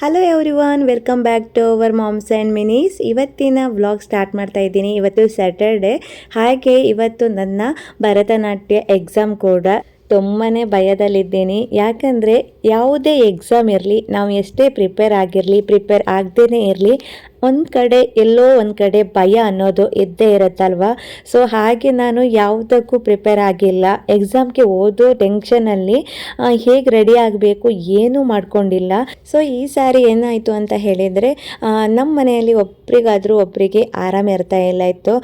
Hello everyone, welcome back to our moms and minis. ಇವತ್ತಿನ vlog start ಮಾಡ್ತಾ ಇದ್ದೀನಿ. ಇವತ್ತು ಸ್ಯಾಟರ್ಡೆ, ಹಾಗೆ ಇವತ್ತು ನನ್ನ ಭರತನಾಟ್ಯ ಎಕ್ಸಾಮ್ ಕೂಡ. ತುಂಬಾ ಭಯದಲ್ಲಿದ್ದೀನಿ. ಯಾಕಂದರೆ ಯಾವುದೇ ಎಕ್ಸಾಮ್ ಇರಲಿ, ನಾವು ಎಷ್ಟೇ ಪ್ರಿಪೇರ್ ಆಗದೇ ಇರಲಿ, ಒಂದು ಕಡೆ ಎಲ್ಲೋ ಒಂದು ಕಡೆ ಭಯ ಅನ್ನೋದು ಇದ್ದೇ ಇರುತ್ತಲ್ವ. ಸೊ ಹಾಗೆ ನಾನು ಯಾವುದಕ್ಕೂ ಪ್ರಿಪೇರ್ ಆಗಿಲ್ಲ. ಎಕ್ಸಾಮ್ಗೆ ಓದೋ ಟೆನ್ಷನಲ್ಲಿ ಹೇಗೆ ರೆಡಿ ಆಗಬೇಕು ಏನೂ ಮಾಡ್ಕೊಂಡಿಲ್ಲ. ಸೊ ಈ ಸಾರಿ ಏನಾಯಿತು ಅಂತ ಹೇಳಿದರೆ, ನಮ್ಮ ಮನೆಯಲ್ಲಿ ಒಬ್ಬರಿಗೆ ಆರಾಮ ಇರ್ತಾ ಇಲ್ಲ ಇತ್ತು.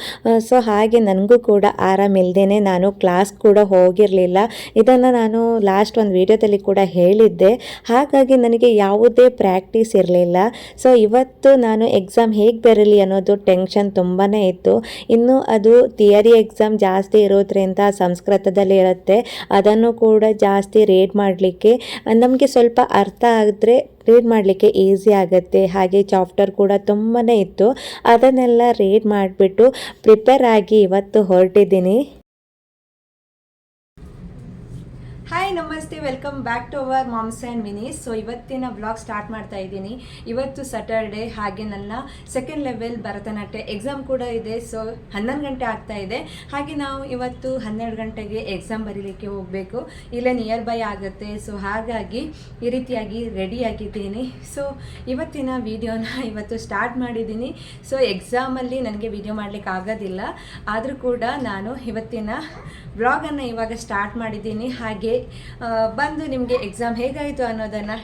ಸೊ ಹಾಗೆ ನನಗೂ ಕೂಡ ಆರಾಮಿಲ್ದೇ ನಾನು ಕ್ಲಾಸ್ ಕೂಡ ಹೋಗಿರಲಿಲ್ಲ. ಇದನ್ನು ನಾನು ಲಾಸ್ಟ್ ಒಂದು ವಿಡಿಯೋದಲ್ಲಿ ಕೂಡ ಹೇಳಿದ್ದೆ. ಹಾಗಾಗಿ ನನಗೆ ಯಾವುದೇ ಪ್ರಾಕ್ಟೀಸ್ ಇರಲಿಲ್ಲ. ಸೊ ಇವತ್ತು ನಾನು ಎಕ್ಸಾಮ್ ಹೇಗೆ ಬರಲಿ ಅನ್ನೋದು ಟೆನ್ಷನ್ ತುಂಬಾ ಇತ್ತು. ಇನ್ನು ಅದು ಥಿಯರಿ ಎಕ್ಸಾಮ್ ಜಾಸ್ತಿ ಇರೋದ್ರಿಂದ ಸಂಸ್ಕೃತದಲ್ಲಿ ಇರುತ್ತೆ. ಅದನ್ನು ಕೂಡ ಜಾಸ್ತಿ ರೀಡ್ ಮಾಡಲಿಕ್ಕೆ ನಮಗೆ ಸ್ವಲ್ಪ ಅರ್ಥ ಆದರೆ ರೀಡ್ ಮಾಡಲಿಕ್ಕೆ ಈಸಿ ಆಗುತ್ತೆ. ಹಾಗೆ ಚಾಪ್ಟರ್ ಕೂಡ ತುಂಬಾ ಇತ್ತು. ಅದನ್ನೆಲ್ಲ ರೀಡ್ ಮಾಡಿಬಿಟ್ಟು ಪ್ರಿಪೇರ್ ಆಗಿ ಇವತ್ತು ಹೊರಟಿದ್ದೀನಿ. ಹಾಯ್, ನಮಸ್ತೆ, welcome back to our moms and minis. So ಇವತ್ತಿನ ವ್ಲಾಗ್ ಸ್ಟಾರ್ಟ್ ಮಾಡ್ತಾ ಇದ್ದೀನಿ. ಇವತ್ತು ಸ್ಯಾಟರ್ಡೆ, ಹಾಗೆ ನನ್ನ ಸೆಕೆಂಡ್ ಲೆವೆಲ್ ಭರತನಾಟ್ಯ ಎಕ್ಸಾಮ್ ಕೂಡ ಇದೆ. ಸೊ 11 ಗಂಟೆ ಆಗ್ತಾ ಇದೆ. ಹಾಗೆ ನಾವು ಇವತ್ತು 12 ಗಂಟೆಗೆ ಎಕ್ಸಾಮ್ ಬರೀಲಿಕ್ಕೆ ಹೋಗಬೇಕು. ಇಲ್ಲೇ ನಿಯರ್ ಬೈ ಆಗುತ್ತೆ. ಸೊ ಹಾಗಾಗಿ ಈ ರೀತಿಯಾಗಿ ರೆಡಿಯಾಗಿದ್ದೀನಿ. ಸೊ ಇವತ್ತಿನ ವಿಡಿಯೋನ ಇವತ್ತು ಸ್ಟಾರ್ಟ್ ಮಾಡಿದ್ದೀನಿ. ಸೊ ಎಕ್ಸಾಮಲ್ಲಿ ನನಗೆ ವಿಡಿಯೋ ಮಾಡಲಿಕ್ಕೆ ಆಗೋದಿಲ್ಲ, ಆದರೂ ಕೂಡ ನಾನು ಇವತ್ತಿನ ವ್ಲಾಗನ್ನು ಇವಾಗ ಸ್ಟಾರ್ಟ್ ಮಾಡಿದ್ದೀನಿ. ಹಾಗೆ ಬಂದು ನಿಮಗೆ ಎಕ್ಸಾಮ್ ಹೇಗಾಯಿತು ಅನ್ನೋದನ್ನು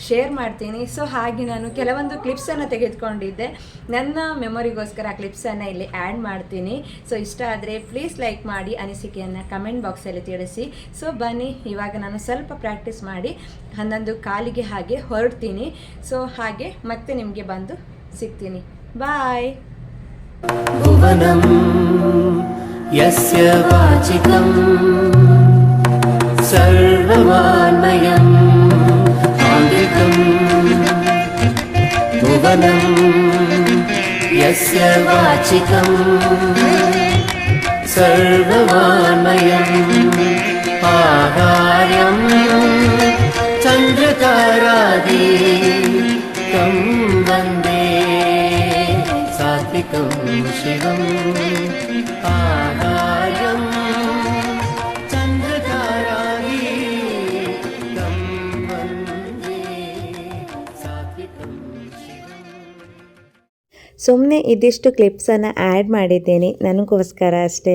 ಶೇರ್ ಮಾಡ್ತೀನಿ. ಸೊ ಹಾಗೆ ನಾನು ಕೆಲವೊಂದು ಕ್ಲಿಪ್ಸನ್ನು ತೆಗೆದುಕೊಂಡಿದ್ದೆ. ನನ್ನ ಮೆಮೊರಿಗೋಸ್ಕರ ಆ ಕ್ಲಿಪ್ಸನ್ನು ಇಲ್ಲಿ ಆ್ಯಡ್ ಮಾಡ್ತೀನಿ. ಸೊ ಇಷ್ಟ ಆದರೆ ಪ್ಲೀಸ್ ಲೈಕ್ ಮಾಡಿ, ಅನಿಸಿಕೆಯನ್ನು ಕಮೆಂಟ್ ಬಾಕ್ಸಲ್ಲಿ ತಿಳಿಸಿ. ಸೊ ಬನ್ನಿ, ಇವಾಗ ನಾನು ಸ್ವಲ್ಪ ಪ್ರಾಕ್ಟೀಸ್ ಮಾಡಿ 11:15 ಹಾಗೆ ಹೊರಡ್ತೀನಿ. ಸೊ ಹಾಗೆ ಮತ್ತೆ ನಿಮಗೆ ಬಂದು ಸಿಗ್ತೀನಿ. ಬಾಯ್. ಯಸ್ಯ ವಾಚಿಕಂ ಸರ್ವಮಾನ್ಮಯಂ ಆಂಗಿಕಂ ಭುವನಂ ಯಸ್ಯ ವಾಚಿಕಂ ಸರ್ವಮಾನ್ಮಯಂ ಆಹಾರ್ಯಂ ಚಂದ್ರತಾರಾದಿ ತಂ ವಂದೇ ಸಾತ್ವಿಕಂ ಶಿವಂ ಆಹಾರ್ಯಂ ಚಂದ್ರತಾರಾದಿ ತಂ ವಂದೇ ಸಾತ್ವಿಕಂ ಶಿವಂ. ಸುಮ್ಮನೆ ಇದಿಷ್ಟು ಕ್ಲಿಪ್ಸನ್ನು ಆ್ಯಡ್ ಮಾಡಿದ್ದೀನಿ ನನಗೋಸ್ಕರ ಅಷ್ಟೇ.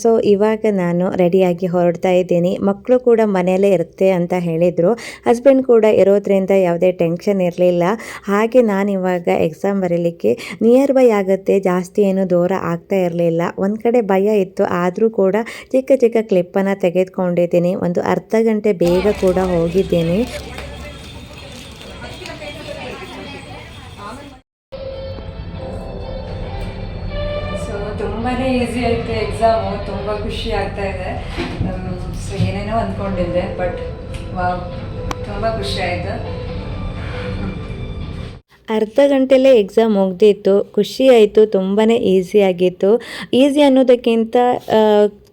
ಸೊ ಇವಾಗ ನಾನು ರೆಡಿಯಾಗಿ ಹೊರಡ್ತಾ ಇದ್ದೀನಿ. ಮಕ್ಕಳು ಕೂಡ ಮನೆಯಲ್ಲೇ ಇರುತ್ತೆ ಅಂತ ಹೇಳಿದರು. ಹಸ್ಬೆಂಡ್ ಕೂಡ ಇರೋದ್ರಿಂದ ಯಾವುದೇ ಟೆನ್ಷನ್ ಇರಲಿಲ್ಲ. ಹಾಗೆ ನಾನು ಇವಾಗ ಎಕ್ಸಾಮ್ ಬರೀಲಿಕ್ಕೆ ನಿಯರ್ ಬೈ ಆಗುತ್ತೆ, ಜಾಸ್ತಿ ಏನು ದೂರ ಆಗ್ತಾ ಇರಲಿಲ್ಲ. ಒಂದು ಕಡೆ ಭಯ ಇತ್ತು, ಆದರೂ ಕೂಡ ಚಿಕ್ಕ ಚಿಕ್ಕ ಕ್ಲಿಪ್ಪನ್ನು ತೆಗೆದುಕೊಂಡಿದ್ದೀನಿ. ಒಂದು ಅರ್ಧ ಗಂಟೆ ಬೇಗ ಕೂಡ ಹೋಗಿದ್ದೀನಿ. ತುಂಬಾ ಈಸಿ ಆಯಿತು ಎಕ್ಸಾಮು. ತುಂಬ ಖುಷಿ ಆಗ್ತಾ ಇದೆ. ಸೊ ಏನೇನೋ ಅಂದ್ಕೊಂಡಿದ್ದೆ, ಬಟ್ ವಾವ್, ತುಂಬ ಖುಷಿ ಆಯಿತು. ಅರ್ಧ ಗಂಟೆಲೇ ಎಕ್ಸಾಮ್ ಮುಗ್ದಿತ್ತು. ಖುಷಿ ಆಯಿತು, ತುಂಬಾ ಈಸಿ ಆಗಿತ್ತು. ಈಸಿ ಅನ್ನೋದಕ್ಕಿಂತ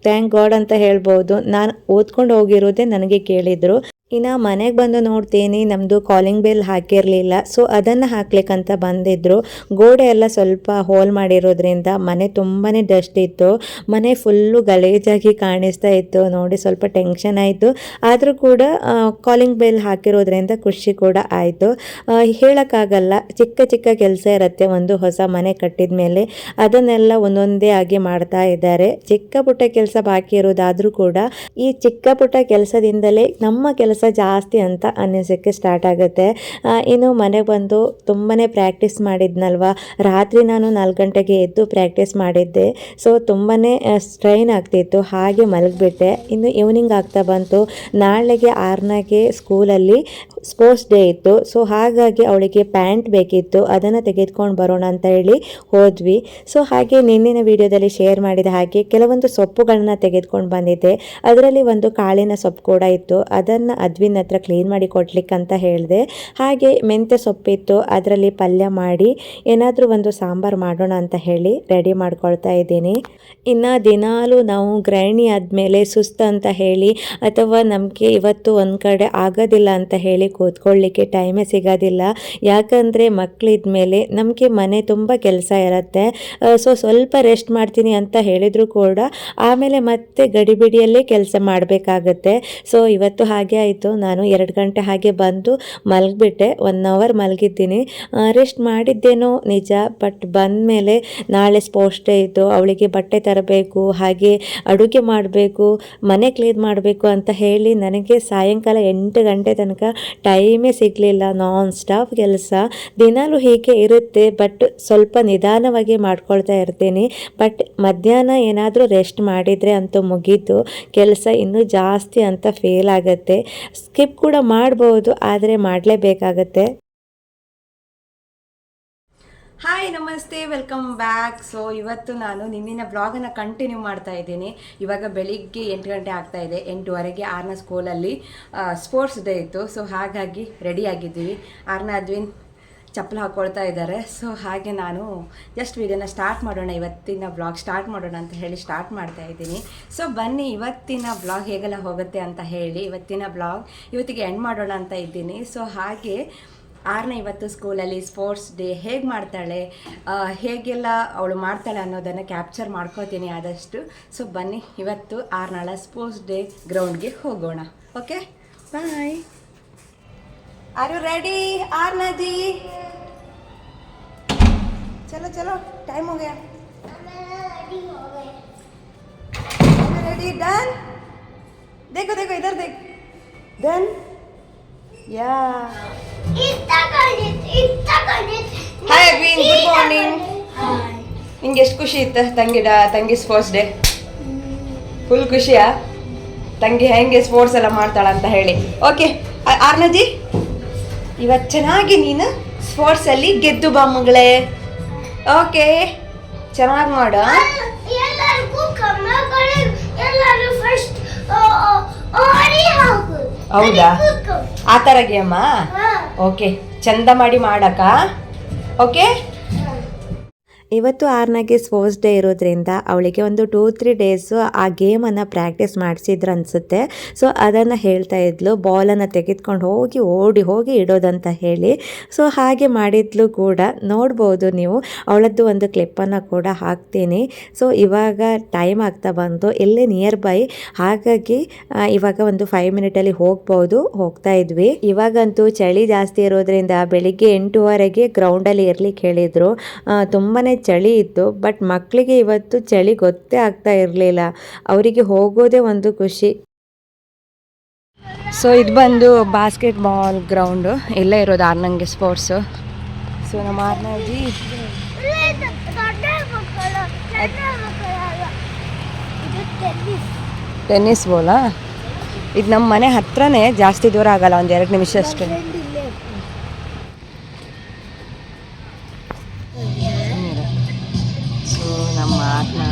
ಥ್ಯಾಂಕ್ ಗಾಡ್ ಅಂತ ಹೇಳ್ಬೋದು. ನಾನು ಓದ್ಕೊಂಡು ಹೋಗಿರೋದೇ ನನಗೆ ಕೇಳಿದರು. ಇನ್ನು ಮನೆಗೆ ಬಂದು ನೋಡ್ತೀನಿ, ನಮ್ಮದು ಕಾಲಿಂಗ್ ಬೆಲ್ ಹಾಕಿರಲಿಲ್ಲ. ಸೊ ಅದನ್ನು ಹಾಕ್ಲಿಕ್ಕಂತ ಬಂದಿದ್ದರು. ಗೋಡೆ ಎಲ್ಲ ಸ್ವಲ್ಪ ಹೋಲ್ ಮಾಡಿರೋದ್ರಿಂದ ಮನೆ ತುಂಬಾ ಡಸ್ಟ್ ಇತ್ತು. ಮನೆ ಫುಲ್ಲು ಗಲೀಜಾಗಿ ಕಾಣಿಸ್ತಾ ಇತ್ತು. ನೋಡಿ ಸ್ವಲ್ಪ ಟೆನ್ಷನ್ ಆಯಿತು. ಆದರೂ ಕೂಡ ಕಾಲಿಂಗ್ ಬೆಲ್ ಹಾಕಿರೋದ್ರಿಂದ ಖುಷಿ ಕೂಡ ಆಯಿತು. ಹೇಳೋಕ್ಕಾಗಲ್ಲ, ಚಿಕ್ಕ ಚಿಕ್ಕ ಕೆಲಸ ಇರುತ್ತೆ. ಒಂದು ಹೊಸ ಮನೆ ಕಟ್ಟಿದ ಮೇಲೆ ಅದನ್ನೆಲ್ಲ ಒಂದೊಂದೇ ಆಗಿ ಮಾಡ್ತಾ ಇದ್ದಾರೆ. ಚಿಕ್ಕ ಪುಟ್ಟ ಕೆಲಸ ಬಾಕಿ ಇರೋದಾದರೂ ಕೂಡ ಈ ಚಿಕ್ಕ ಪುಟ್ಟ ಕೆಲಸದಿಂದಲೇ ನಮ್ಮ ಕೆಲಸ ಜಾಸ್ತಿ ಅಂತ ಅನ್ನಿಸೋಕ್ಕೆ ಸ್ಟಾರ್ಟ್ ಆಗುತ್ತೆ. ಇನ್ನು ಮನೆಗೆ ಬಂದು ತುಂಬಾ ಪ್ರಾಕ್ಟೀಸ್ ಮಾಡಿದ್ನಲ್ವ. ರಾತ್ರಿ ನಾನು 4 ಗಂಟೆಗೆ ಎದ್ದು ಪ್ರಾಕ್ಟೀಸ್ ಮಾಡಿದ್ದೆ. ಸೊ ತುಂಬಾ ಸ್ಟ್ರೈನ್ ಆಗ್ತಿತ್ತು. ಹಾಗೆ ಮಲಗಿಬಿಟ್ಟೆ. ಇನ್ನು ಈವ್ನಿಂಗ್ ಆಗ್ತಾ ಬಂತು. ನಾಳೆಗೆ 6ನೇ ಸ್ಕೂಲಲ್ಲಿ ಸ್ಪೋರ್ಟ್ಸ್ ಡೇ ಇತ್ತು. ಸೊ ಹಾಗಾಗಿ ಅವಳಿಗೆ ಪ್ಯಾಂಟ್ ಬೇಕಿತ್ತು. ಅದನ್ನು ತೆಗೆದುಕೊಂಡು ಬರೋಣ ಅಂತ ಹೇಳಿ ಹೋದ್ವಿ. ಸೊ ಹಾಗೆ ನಿನ್ನಿನ ವಿಡಿಯೋದಲ್ಲಿ ಶೇರ್ ಮಾಡಿದ ಹಾಗೆ ಕೆಲವೊಂದು ಸೊಪ್ಪುಗಳನ್ನ ತೆಗೆದುಕೊಂಡು ಬಂದಿದ್ದೆ. ಅದರಲ್ಲಿ ಒಂದು ಕಾಳಿನ ಸೊಪ್ಪು ಕೂಡ ಇತ್ತು. ಅದನ್ನು ಅದ್ವಿನ್ ಹತ್ರ ಕ್ಲೀನ್ ಮಾಡಿ ಕೊಡ್ಲಿಕ್ಕೆ ಅಂತ ಹೇಳಿದೆ. ಹಾಗೆ ಮೆಂತ್ಯ ಸೊಪ್ಪಿತ್ತು, ಅದರಲ್ಲಿ ಪಲ್ಯ ಮಾಡಿ ಏನಾದರೂ ಒಂದು ಸಾಂಬಾರು ಮಾಡೋಣ ಅಂತ ಹೇಳಿ ರೆಡಿ ಮಾಡ್ಕೊಳ್ತಾ ಇದ್ದೀನಿ. ಇನ್ನು ದಿನಾಲೂ ನಾವು ಗೃಹಿಣಿ ಆದಮೇಲೆ ಸುಸ್ತು ಅಂತ ಹೇಳಿ ಅಥವಾ ನಮಗೆ ಇವತ್ತು ಒಂದು ಕಡೆ ಆಗೋದಿಲ್ಲ ಅಂತ ಹೇಳಿ ಕೂತ್ಕೊಳ್ಳಿಕ್ಕೆ ಟೈಮೇ ಸಿಗೋದಿಲ್ಲ. ಯಾಕಂದರೆ ಮಕ್ಕಳಿದ್ಮೇಲೆ ನಮಗೆ ಮನೆ ತುಂಬ ಕೆಲಸ ಇರುತ್ತೆ. ಸೊ ಸ್ವಲ್ಪ ರೆಸ್ಟ್ ಮಾಡ್ತೀನಿ ಅಂತ ಹೇಳಿದರೂ ಕೂಡ ಆಮೇಲೆ ಮತ್ತೆ ಗಡಿಬಿಡಿಯಲ್ಲೇ ಕೆಲಸ ಮಾಡಬೇಕಾಗತ್ತೆ. ಸೊ ಇವತ್ತು ಹಾಗೆ ಆಯಿತು. ನಾನು 2 ಗಂಟೆ ಹಾಗೆ ಬಂದು ಮಲಗಿಬಿಟ್ಟೆ. 1 ಅವರ್ ಮಲಗಿದ್ದೀನಿ. ರೆಸ್ಟ್ ಮಾಡಿದ್ದೇನೋ ನಿಜ, ಬಟ್ ಬಂದಮೇಲೆ ನಾಳೆ ಸ್ಪೋರ್ಟ್ಸ್ ಡೇ ಇತ್ತು. ಅವಳಿಗೆ ಬಟ್ಟೆ ತರಬೇಕು, ಹಾಗೆ ಅಡುಗೆ ಮಾಡಬೇಕು, ಮನೆ ಕ್ಲೀನ್ ಮಾಡಬೇಕು ಅಂತ ಹೇಳಿ ನನಗೆ ಸಾಯಂಕಾಲ 8 ಗಂಟೆ ತನಕ ಟೈಮೇ ಸಿಗಲಿಲ್ಲ. ನಾನ್ ಸ್ಟಾಪ್ ಕೆಲಸ ದಿನಾಲೂ ಹೀಗೆ ಇರುತ್ತೆ. ಬಟ್ ಸ್ವಲ್ಪ ನಿಧಾನವಾಗಿ ಮಾಡ್ಕೊಳ್ತಾ ಇರ್ತೀನಿ. ಬಟ್ ಮಧ್ಯಾಹ್ನ ಏನಾದರೂ ರೆಸ್ಟ್ ಮಾಡಿದರೆ ಅಂತೂ ಮುಗೀತು, ಕೆಲಸ ಇನ್ನೂ ಜಾಸ್ತಿ ಅಂತ ಫೀಲ್ ಆಗುತ್ತೆ. ಸ್ಕಿಪ್ ಕೂಡ ಮಾಡ್ಬೋದು, ಆದರೆ ಮಾಡಲೇಬೇಕಾಗತ್ತೆ. ಹಾಯ್ ನಮಸ್ತೆ, ವೆಲ್ಕಮ್ ಬ್ಯಾಕ್. ಸೊ ಇವತ್ತು ನಾನು ನಿನ್ನಿನ ಬ್ಲಾಗನ್ನು ಕಂಟಿನ್ಯೂ ಮಾಡ್ತಾ ಇದ್ದೀನಿ. ಇವಾಗ ಬೆಳಿಗ್ಗೆ 8 ಗಂಟೆ ಆಗ್ತಾ ಇದೆ. 8:15 ಆರ್ನ ಸ್ಕೂಲಲ್ಲಿ ಸ್ಪೋರ್ಟ್ಸ್ ಡೇ ಇತ್ತು. ಸೊ ಹಾಗಾಗಿ ರೆಡಿ ಆಗಿದ್ದೀವಿ. ಆರ್ನ ಅದ್ವಿನ್ ಚಪ್ಪಲು ಹಾಕ್ಕೊಳ್ತಾ ಇದ್ದಾರೆ. ಸೊ ಹಾಗೆ ನಾನು ಜಸ್ಟ್ ವಿಡಿಯೋನ ಸ್ಟಾರ್ಟ್ ಮಾಡೋಣ, ಇವತ್ತಿನ ಬ್ಲಾಗ್ ಸ್ಟಾರ್ಟ್ ಮಾಡೋಣ ಅಂತ ಹೇಳಿ ಸ್ಟಾರ್ಟ್ ಮಾಡ್ತಾ ಇದ್ದೀನಿ. ಸೊ ಬನ್ನಿ ಇವತ್ತಿನ ಬ್ಲಾಗ್ ಹೇಗೆಲ್ಲ ಹೋಗುತ್ತೆ ಅಂತ ಹೇಳಿ ಇವತ್ತಿನ ಬ್ಲಾಗ್ ಇವತ್ತಿಗೆ ಎಂಡ್ ಮಾಡೋಣ ಅಂತ ಇದ್ದೀನಿ. ಸೊ ಹಾಗೆ ಆರ್ನ ಇವತ್ತು ಸ್ಕೂಲಲ್ಲಿ ಸ್ಪೋರ್ಟ್ಸ್ ಡೇ ಹೇಗೆ ಮಾಡ್ತಾಳೆ, ಹೇಗೆಲ್ಲ ಅವಳು ಮಾಡ್ತಾಳೆ ಅನ್ನೋದನ್ನು ಕ್ಯಾಪ್ಚರ್ ಮಾಡ್ಕೋತೀನಿ ಆದಷ್ಟು. ಸೊ ಬನ್ನಿ ಇವತ್ತು ಆರ್ನಾಳ ಸ್ಪೋರ್ಟ್ಸ್ ಡೇ ಗ್ರೌಂಡ್ಗೆ ಹೋಗೋಣ. Okay, bye. Are you ready Arna ji? चलो चलो टाइम हो गया. Ready done. देखो देखो इधर देख. Done. Yeah. Hi Avin, good morning. ನಿಂಗೆ ಎಷ್ಟು ಖುಷಿ ಇತ್ತು ತಂಗಿ ಸ್ಪೋರ್ಟ್ಸ್ ಡೇ? ಫುಲ್ ಖುಷಿಯಾ? ತಂಗಿ ಹೆಂಗೆ ಸ್ಪೋರ್ಟ್ಸ್ ಎಲ್ಲ ಮಾಡ್ತಾಳ ಅಂತ ಹೇಳಿ. ಓಕೆ ಆರ್ನಜಿ, ಇವತ್ತು ಚೆನ್ನಾಗಿ ನೀನು ಸ್ಪೋರ್ಟ್ಸಲ್ಲಿ ಗೆದ್ದು ಬಾ ಮಗಳೇ. ಓಕೆ, ಚೆನ್ನಾಗಿ ಮಾಡ. ಹೌದಾ, ಆ ಥರ ಗೇಮಾ? ಓಕೆ, ಚಂದ ಮಾಡಿ ಮಾಡಕ್ಕ. ಓಕೆ, ಇವತ್ತು ಆರ್ನಾಗೆ ಸ್ಪೋರ್ಟ್ಸ್ ಡೇ ಇರೋದ್ರಿಂದ ಅವಳಿಗೆ ಒಂದು 2-3 ಡೇಸು ಆ ಗೇಮನ್ನು ಪ್ರಾಕ್ಟೀಸ್ ಮಾಡಿಸಿದ್ರು ಅನಿಸುತ್ತೆ. ಸೊ ಅದನ್ನು ಹೇಳ್ತಾ ಇದ್ಲು, ಬಾಲನ್ನು ತೆಗೆದುಕೊಂಡು ಹೋಗಿ ಓಡಿ ಹೋಗಿ ಇಡೋದಂತ ಹೇಳಿ. ಸೊ ಹಾಗೆ ಮಾಡಿದ್ಲು ಕೂಡ, ನೋಡ್ಬೋದು ನೀವು. ಅವಳದ್ದು ಒಂದು ಕ್ಲಿಪ್ಪನ್ನು ಕೂಡ ಹಾಕ್ತೀನಿ. ಸೊ ಇವಾಗ ಟೈಮ್ ಆಗ್ತಾ ಬಂತು, ಇಲ್ಲೇ ನಿಯರ್ ಬೈ, ಹಾಗಾಗಿ ಇವಾಗ ಒಂದು 5 ಮಿನಿಟಲ್ಲಿ ಹೋಗ್ತಾ ಇದ್ವಿ. ಇವಾಗಂತೂ ಚಳಿ ಜಾಸ್ತಿ ಇರೋದ್ರಿಂದ ಬೆಳಿಗ್ಗೆ 8:15 ಗ್ರೌಂಡಲ್ಲಿ ಇರ್ಲಿಕ್ಕೆ ಹೇಳಿದರು. ತುಂಬಾ ಚಳಿ ಇತ್ತು. ಬಟ್ ಮಕ್ಕಳಿಗೆ ಇವತ್ತು ಚಳಿ ಗೊತ್ತೇ ಆಗ್ತಾ ಇರಲಿಲ್ಲ. ಅವರಿಗೆ ಹೋಗೋದೇ ಒಂದು ಖುಷಿ. ಸೊ ಇದು ಬಂದು ಬಾಸ್ಕೆಟ್ ಬಾಲ್ ಗ್ರೌಂಡು, ಇಲ್ಲೇ ಇರೋದು ಆರ್ನಂಗೆ ಸ್ಪೋರ್ಟ್ಸು. ಸೊ ನಮ್ಮ ಆರ್ನಾಜಿ ಟೆನ್ನಿಸ್ ಬಾಲಾ? ಇದು ನಮ್ಮ ಮನೆ ಹತ್ರನೇ, ಜಾಸ್ತಿ ದೂರ ಆಗಲ್ಲ, ಒಂದು 2 ನಿಮಿಷ ಅಷ್ಟೇ. ಸೊ ನಮ್ಮ ಆರ್ನ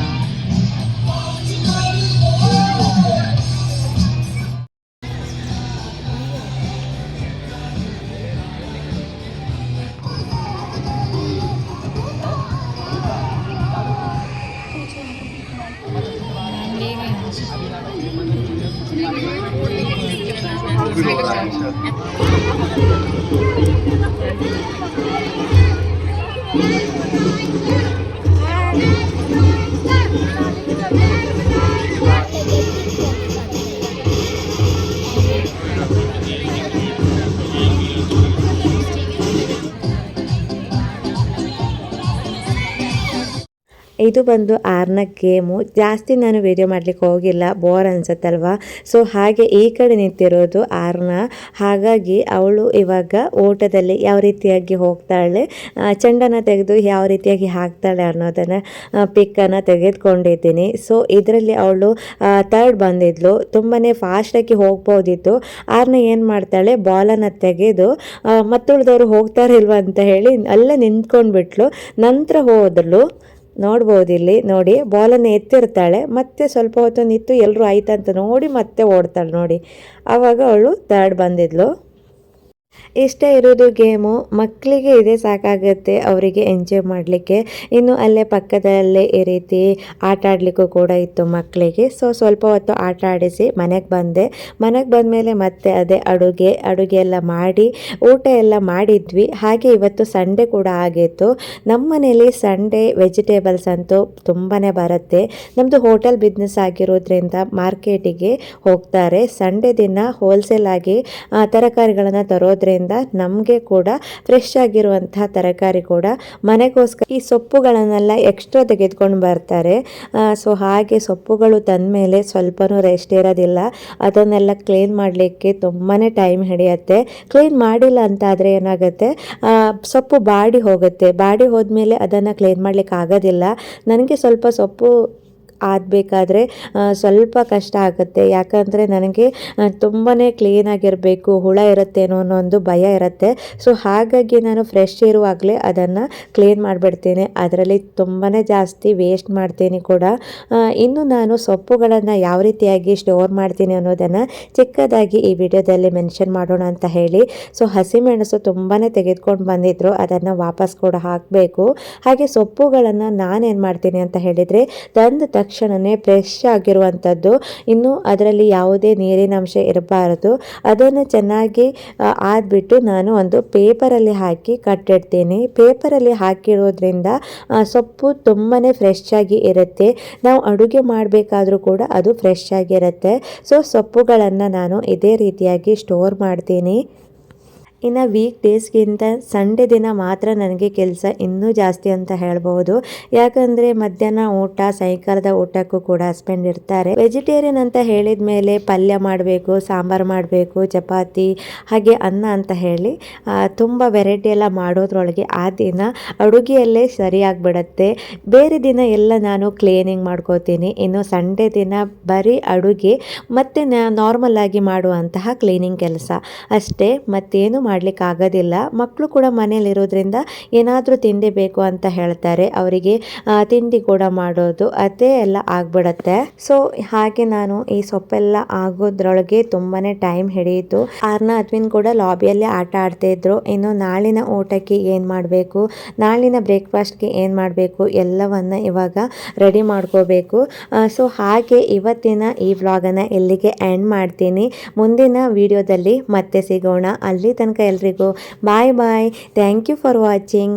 ಇದು ಬಂದು ಆರ್ನ ಗೇಮು. ಜಾಸ್ತಿ ನಾನು ವಿಡಿಯೋ ಮಾಡಲಿಕ್ಕೆ ಹೋಗಿಲ್ಲ, ಬೋರ್ ಅನ್ಸತ್ತಲ್ವ. ಸೊ ಹಾಗೆ ಈ ಕಡೆ ನಿಂತಿರೋದು ಆರ್ನ. ಹಾಗಾಗಿ ಅವಳು ಇವಾಗ ಓಟದಲ್ಲಿ ಯಾವ ರೀತಿಯಾಗಿ ಹೋಗ್ತಾಳೆ, ಚೆಂಡನ್ನು ತೆಗೆದು ಯಾವ ರೀತಿಯಾಗಿ ಹಾಕ್ತಾಳೆ ಅನ್ನೋದನ್ನು ಪಿಕ್ಕನ್ನು ತೆಗೆದುಕೊಂಡಿದ್ದೀನಿ. ಸೊ ಇದರಲ್ಲಿ ಅವಳು 3rd ಬಂದಿದ್ಲು. ತುಂಬಾ ಫಾಸ್ಟಾಗಿ ಹೋಗ್ಬೋದಿತ್ತು. ಆರ್ನ ಏನು ಮಾಡ್ತಾಳೆ, ಬಾಲನ್ನು ತೆಗೆದು ಮತ್ತುಳಿದವರು ಹೋಗ್ತಾರಿಲ್ವ ಅಂತ ಹೇಳಿ ಅಲ್ಲೇ ನಿಂತ್ಕೊಂಡ್ಬಿಟ್ಲು. ನಂತರ ಹೋದಳು. ನೋಡ್ಬೋದು ನೋಡಿ, ಬಾಲನ್ನು ಎತ್ತಿರ್ತಾಳೆ, ಮತ್ತೆ ಸ್ವಲ್ಪ ಹೊತ್ತು ನಿಂತು ಎಲ್ಲರೂ ಆಯ್ತಂತ ನೋಡಿ ಮತ್ತೆ ಓಡ್ತಾಳೆ ನೋಡಿ. ಆವಾಗ ಅವಳು 3rd ಬಂದಿದ್ಲು. ಇಷ್ಟೇ ಇರೋದು ಗೇಮು. ಮಕ್ಕಳಿಗೆ ಇದೇ ಸಾಕಾಗುತ್ತೆ ಅವರಿಗೆ ಎಂಜಾಯ್ ಮಾಡಲಿಕ್ಕೆ. ಇನ್ನು ಅಲ್ಲೇ ಪಕ್ಕದಲ್ಲೇ ಈ ರೀತಿ ಆಟ ಆಡಲಿಕ್ಕೂ ಕೂಡ ಇತ್ತು ಮಕ್ಕಳಿಗೆ. ಸೊ ಸ್ವಲ್ಪ ಹೊತ್ತು ಆಟ ಆಡಿಸಿ ಮನೆಗೆ ಬಂದೆ. ಮನೆಗೆ ಬಂದಮೇಲೆ ಮತ್ತೆ ಅದೇ ಅಡುಗೆ ಎಲ್ಲ ಮಾಡಿ ಊಟ ಎಲ್ಲ ಮಾಡಿದ್ವಿ. ಹಾಗೆ ಇವತ್ತು ಸಂಡೇ ಕೂಡ ಆಗಿತ್ತು. ನಮ್ಮ ಮನೇಲಿ ಸಂಡೇ ವೆಜಿಟೇಬಲ್ಸ್ ಅಂತೂ ತುಂಬಾ ಬರುತ್ತೆ. ನಮ್ಮದು ಹೋಟೆಲ್ ಬಿಸ್ನೆಸ್ ಆಗಿರೋದ್ರಿಂದ ಮಾರ್ಕೆಟಿಗೆ ಹೋಗ್ತಾರೆ. ಸಂಡೇ ದಿನ ಹೋಲ್ಸೇಲ್ ಆಗಿ ತರಕಾರಿಗಳನ್ನು ತರೋದ್ರಿಂದ ನಮಗೆ ಕೂಡ ಫ್ರೆಶ್ ಆಗಿರುವಂತಹ ತರಕಾರಿ ಕೂಡ ಮನೆಗೋಸ್ಕರ ಈ ಸೊಪ್ಪುಗಳನ್ನೆಲ್ಲ ಎಕ್ಸ್ಟ್ರಾ ತೆಗೆದುಕೊಂಡು ಬರ್ತಾರೆ. ಸೊ ಹಾಗೆ ಸೊಪ್ಪುಗಳು ತಂದಮೇಲೆ ಸ್ವಲ್ಪನೂ ರೆಸ್ಟ್ ಇರೋದಿಲ್ಲ. ಅದನ್ನೆಲ್ಲ ಕ್ಲೀನ್ ಮಾಡಲಿಕ್ಕೆ ತುಂಬಾ ಟೈಮ್ ಹಿಡಿಯುತ್ತೆ. ಕ್ಲೀನ್ ಮಾಡಿಲ್ಲ ಅಂತಾದರೆ ಏನಾಗುತ್ತೆ, ಸೊಪ್ಪು ಬಾಡಿ ಹೋಗುತ್ತೆ. ಬಾಡಿ ಹೋದ್ಮೇಲೆ ಅದನ್ನು ಕ್ಲೀನ್ ಮಾಡಲಿಕ್ಕೆ ಆಗೋದಿಲ್ಲ. ನನಗೆ ಸ್ವಲ್ಪ ಸೊಪ್ಪು ಆಗಬೇಕಾದ್ರೆ ಸ್ವಲ್ಪ ಕಷ್ಟ ಆಗುತ್ತೆ. ಯಾಕಂದರೆ ನನಗೆ ತುಂಬಾ ಕ್ಲೀನಾಗಿರಬೇಕು, ಹುಳ ಇರುತ್ತೇನೋ ಅನ್ನೋ ಒಂದು ಭಯ ಇರುತ್ತೆ. ಸೊ ಹಾಗಾಗಿ ನಾನು ಫ್ರೆಶ್ ಇರುವಾಗಲೇ ಅದನ್ನು ಕ್ಲೀನ್ ಮಾಡಿಬಿಡ್ತೀನಿ. ಅದರಲ್ಲಿ ತುಂಬಾ ಜಾಸ್ತಿ ವೇಸ್ಟ್ ಮಾಡ್ತೀನಿ ಕೂಡ. ಇನ್ನು ನಾನು ಸೊಪ್ಪುಗಳನ್ನು ಯಾವ ರೀತಿಯಾಗಿ ಸ್ಟೋರ್ ಮಾಡ್ತೀನಿ ಅನ್ನೋದನ್ನು ಚಿಕ್ಕದಾಗಿ ಈ ವಿಡಿಯೋದಲ್ಲಿ ಮೆನ್ಷನ್ ಮಾಡೋಣ ಅಂತ ಹೇಳಿ. ಸೊ ಹಸಿಮೆಣಸು ತುಂಬಾ ತೆಗೆದುಕೊಂಡು ಬಂದಿದ್ರು, ಅದನ್ನು ವಾಪಸ್ ಕೂಡ ಹಾಕಬೇಕು. ಹಾಗೆ ಸೊಪ್ಪುಗಳನ್ನು ನಾನೇನು ಮಾಡ್ತೀನಿ ಅಂತ ಹೇಳಿದರೆ ತಂದ ತಕ್ಷಣವೇ ಫ್ರೆಶ್ ಆಗಿರುವಂಥದ್ದು, ಇನ್ನು ಅದರಲ್ಲಿ ಯಾವುದೇ ನೀರಿನಂಶ ಇರಬಾರದು. ಅದನ್ನು ಚೆನ್ನಾಗಿ ಆದ್ಬಿಟ್ಟು ನಾನು ಒಂದು ಪೇಪರಲ್ಲಿ ಹಾಕಿ ಕಟ್ಟಿಡ್ತೀನಿ. ಪೇಪರಲ್ಲಿ ಹಾಕಿರೋದ್ರಿಂದ ಸೊಪ್ಪು ತುಂಬಾ ಫ್ರೆಶ್ ಆಗಿ ಇರುತ್ತೆ. ನಾವು ಅಡುಗೆ ಮಾಡಬೇಕಾದ್ರೂ ಕೂಡ ಅದು ಫ್ರೆಶ್ ಆಗಿರುತ್ತೆ. ಸೊ ಸೊಪ್ಪುಗಳನ್ನು ನಾನು ಇದೇ ರೀತಿಯಾಗಿ ಸ್ಟೋರ್ ಮಾಡ್ತೀನಿ. ಇನ್ನು ವೀಕ್ ಡೇಸ್ಗಿಂತ ಸಂಡೇ ದಿನ ಮಾತ್ರ ನನಗೆ ಕೆಲಸ ಇನ್ನೂ ಜಾಸ್ತಿ ಅಂತ ಹೇಳ್ಬೋದು. ಯಾಕಂದರೆ ಮಧ್ಯಾಹ್ನ ಊಟ, ಸಾಯಂಕಾಲದ ಊಟಕ್ಕೂ ಕೂಡ ಹಸ್ಬೆಂಡ್ ಇರ್ತಾರೆ. ವೆಜಿಟೇರಿಯನ್ ಅಂತ ಹೇಳಿದ ಮೇಲೆ ಪಲ್ಯ ಮಾಡಬೇಕು, ಸಾಂಬಾರು ಮಾಡಬೇಕು, ಚಪಾತಿ, ಹಾಗೆ ಅನ್ನ ಅಂತ ಹೇಳಿ ತುಂಬ ವೆರೈಟಿ ಎಲ್ಲ ಮಾಡೋದ್ರೊಳಗೆ ಆ ದಿನ ಅಡುಗೆಯಲ್ಲೇ ಸರಿಯಾಗಿಬಿಡತ್ತೆ. ಬೇರೆ ದಿನ ಎಲ್ಲ ನಾನು ಕ್ಲೀನಿಂಗ್ ಮಾಡ್ಕೋತೀನಿ. ಇನ್ನು ಸಂಡೇ ದಿನ ಬರೀ ಅಡುಗೆ ಮತ್ತು ನಾರ್ಮಲ್ ಆಗಿ ಮಾಡುವಂತಹ ಕ್ಲೀನಿಂಗ್ ಕೆಲಸ ಅಷ್ಟೇ, ಮತ್ತೇನು ಮಾಡ್ಲಿಕ್ಕೆ ಆಗೋದಿಲ್ಲ. ಮಕ್ಕಳು ಕೂಡ ಮನೇಲಿರೋದ್ರಿಂದ ಏನಾದರೂ ತಿಂಡಿ ಬೇಕು ಅಂತ ಹೇಳ್ತಾರೆ. ಅವರಿಗೆ ತಿಂಡಿ ಕೂಡ ಮಾಡೋದು ಅದೇ ಎಲ್ಲ ಆಗ್ಬಿಡತ್ತೆ. ಸೊ ಹಾಗೆ ನಾನು ಈ ಸೊಪ್ಪೆಲ್ಲ ಆಗೋದ್ರೊಳಗೆ ತುಂಬಾ ಟೈಮ್ ಹಿಡಿಯಿತು. ಆರ್ನ ಅದ್ವಿನ್ ಕೂಡ ಲಾಬಿಯಲ್ಲಿ ಆಟ ಆಡ್ತಾ ಇದ್ರು. ಇನ್ನು ನಾಳಿನ ಊಟಕ್ಕೆ ಏನು ಮಾಡಬೇಕು, ನಾಳಿನ ಬ್ರೇಕ್ಫಾಸ್ಟ್ಗೆ ಏನು ಮಾಡಬೇಕು ಎಲ್ಲವನ್ನ ಇವಾಗ ರೆಡಿ ಮಾಡ್ಕೋಬೇಕು. ಸೊ ಹಾಗೆ ಇವತ್ತಿನ ಈ ವ್ಲಾಗನ್ನು ಇಲ್ಲಿಗೆ ಎಂಡ್ ಮಾಡ್ತೀನಿ. ಮುಂದಿನ ವಿಡಿಯೋದಲ್ಲಿ ಮತ್ತೆ ಸಿಗೋಣ. ಅಲ್ಲಿ ತನಕ ಎಲ್ರಿಗೂ bye bye. Thank you for watching.